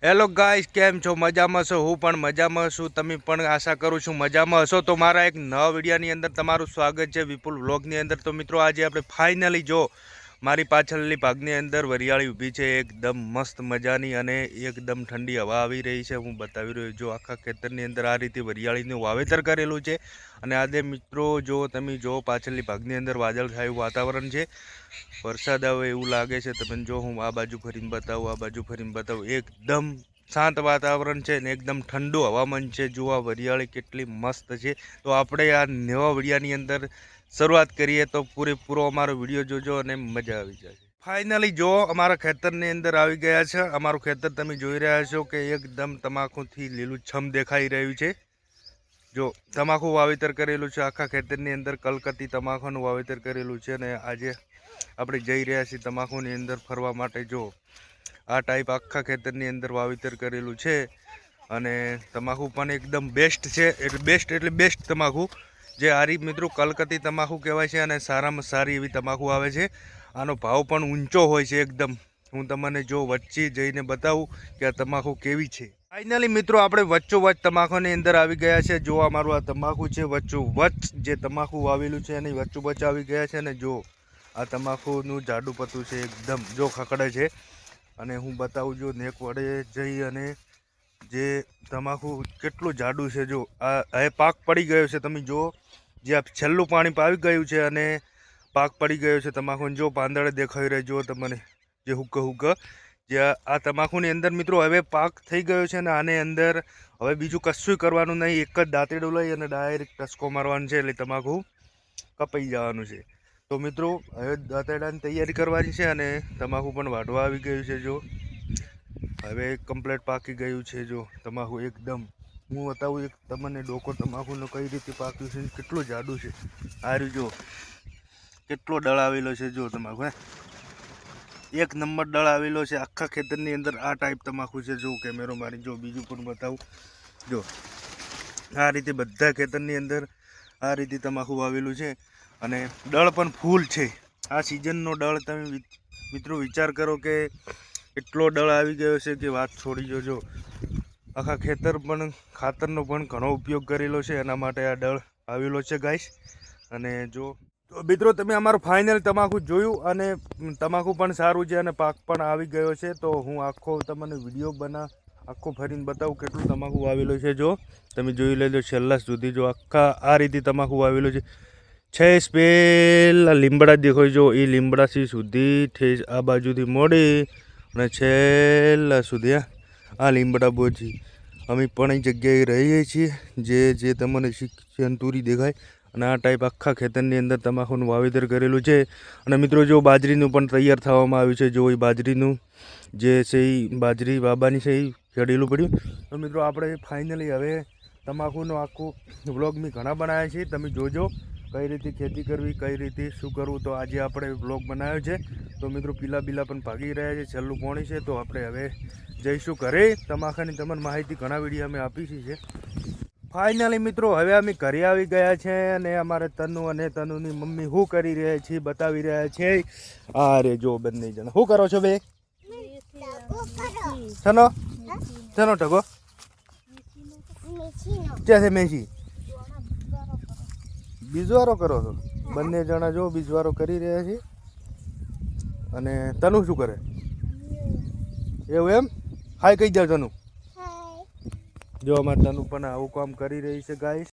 Hello guys, કેમ છો? મજામાં છો? હું પણ મજામાં છું. તમે પણ આશા કરું છું મજામાં હશો. તો મારા એક નવા વિડીયોની અંદર તમારું સ્વાગત છે વિપુલ વ્લોગની અંદર. તો મિત્રો આજે આપણે ફાઇનલી જો મારી પાછળની ભાગની અંદર વરિયાળી ઊભી છે એકદમ મસ્ત મજાની અને એકદમ ઠંડી હવા આવી રહી છે. હું બતાવી રહ્યો જો આખા ખેતરની અંદર આ રીતે વરિયાળીનું વાવેતર કરેલું છે. અને આજે મિત્રો જો તમે જો પાછળની ભાગની અંદર વાદળછાયું વાતાવરણ છે, વરસાદ આવે એવું લાગે છે. તમે જો હું આ બાજુ ફરીને બતાવું, આ બાજુ ફરીને બતાવું, એકદમ શાંત વાતાવરણ છે ને એકદમ ઠંડુ હવામાન છે. જો આ વરિયાળી કેટલી મસ્ત છે. તો આપણે આ નવા વિડીયાની અંદર શરૂઆત કરીએ તો પૂરેપૂરો અમારો વિડીયો જોજો અને મજા આવી જાય. ફાઇનલી જો અમારા ખેતરની અંદર આવી ગયા છે. અમારું ખેતર તમે જોઈ રહ્યા છો કે એકદમ તમાકુથી લીલુંછમ દેખાઈ રહ્યું છે. જો તમાકુ વાવેતર કરેલું છે આખા ખેતરની અંદર, કલકત્તી તમાકુનું વાવેતર કરેલું છે. અને આજે આપણે જઈ રહ્યા છીએ તમાકુની અંદર ફરવા માટે. જો આ ટાઈપ આખા ખેતરની અંદર વાવેતર કરેલું છે અને તમાકુ પણ એકદમ બેસ્ટ છે. એટલે બેસ્ટ તમાકુ જે આરી મિત્રો કલકત્તી તમાકુ કહેવાય છે અને સારામાં સારી એવી તમાકુ આવે છે. આનો ભાવ પણ ઊંચો હોય છે એકદમ. હું તમને જો વચ્ચે જઈને બતાવું કે આ તમાકુ કેવી છે. ફાઇનલી મિત્રો આપણે વચ્ચોવચ્ચ તમાકુની અંદર આવી ગયા છે. જો અમારું આ તમાકુ છે વચ્ચોવચ્ચ જે તમાકુ વાવેલું છે એની વચ્ચોવચ્ચ આવી ગયા છે. અને જો આ તમાકુનું જાડું પત્તું છે એકદમ જો ખકડે છે. અને હું બતાવું જો નેક વડે જઈ અને જે તમાકુ કેટલું જાડું છે. જો આ હવે પાક પડી ગયો છે. તમે જો જે આ છેલ્લું પાણી પાવી ગયું છે અને પાક પડી ગયો છે તમાકુને. જો પાંદડે દેખાઈ રહ્યો જો તમને જે હુક જે આ તમાકુની અંદર મિત્રો હવે પાક થઈ ગયો છે. અને આને અંદર હવે બીજું કશું કરવાનું નહીં. એક જ દાંતેડું લઈ અને ડાયરેક્ટ ટસકો મારવાનું છે એટલે તમાકુ કપાઈ જવાનું છે. તો મિત્રો હવે દાંતેડાની તૈયારી કરવાની છે અને તમાકુ પણ વાઢવા આવી ગયું છે. જો હવે કમ્પ્લીટ પાકી ગયું છે. જો તમાકુ એકદમ હું બતાવું એક તમને ડોકો તમાકુનો કઈ રીતે પાક્યું છે, કેટલું જાડું છે. આ રહ્યું જો કેટલો દળ આવેલો છે. જો તમાકુ એક નંબર દળ આવેલો છે આખા ખેતરની અંદર. આ ટાઈપ તમાકુ છે. જો કેમેરો મારી જો બીજું પણ બતાવું. જો આ રીતે બધા ખેતરની અંદર આ રીતે તમાકુ આવેલું છે અને દળ પણ ફૂલ છે. આ સિઝનનો દળ તમે મિત્રો વિચાર કરો કે એટલો દળ આવી ગયો છે કે વાત છોડી જોજો. આખા ખેતર પણ ખાતરનો પણ ઘણો ઉપયોગ કરેલો છે એના માટે આ દળ આવેલો છે ગાઈસ. અને જો તો મિત્રો તમે અમારું ફાઇનલ તમાકુ જોયું અને તમાકુ પણ સારું છે અને પાક પણ આવી ગયો છે. તો હું આખો તમને વિડીયો આખો ફરીને બતાવું કેટલું તમાકુ વાવેલું છે. જો તમે જોઈ લેજો છેલ્લા સુધી. જો આખા આ રીતે તમાકુ વાવેલું છે પેલા લીમડા દેખાય જો એ લીમડાથી સુધી ઠેસ આ બાજુથી મોડી અને છેલ્લા સુધી આ લીમડા બોજી અમે પણ એ જગ્યાએ રહીએ છીએ જે તમને સંતુરી દેખાય. અને આ ટાઈપ આખા ખેતરની અંદર તમાકુનું વાવેતર કરેલું છે. અને મિત્રો જો બાજરીનું પણ તૈયાર થવામાં આવ્યું છે. જો એ બાજરીનું જે છે એ બાજરી બાબાની છે એ ખેડેલું પડ્યું. તો મિત્રો આપણે ફાઇનલી હવે તમાકુનો આખું વ્લોગ મેં ઘણા બનાવ્યા છે. તમે જોજો કઈ રીતે ખેતી કરવી, કઈ રીતે શું કરવું. તો આજે આપણે વ્લોગ બનાવ્યો છે. તો મિત્રો પીલા પણ ભાગી રહ્યા છે, છેલ્લું પોણી છે. તો આપણે હવે જઈશું ઘરે. તમાકાની તમને માહિતી ઘણા વિડીયો અમે આપી છે. ફાઇનલી મિત્રો હવે અમે ઘરે આવી ગયા છે અને અમારે તનુ અને તનુની મમ્મી શું કરી રહ્યા છે બતાવી રહ્યા છે. અરે જો બંને જણા શું કરો છો બે? ચલો ચલો ટકો ક્યાં છે મેસી? બીજવારો કરો છો બંને જણા. જો બીજવારો કરી રહ્યા છે. અને તનુ શું કરે? એવું એમ? હાય કહી જાવ તનુ. જો અમારે તનુ પણ આવું કામ કરી રહી છે ગાઈસ.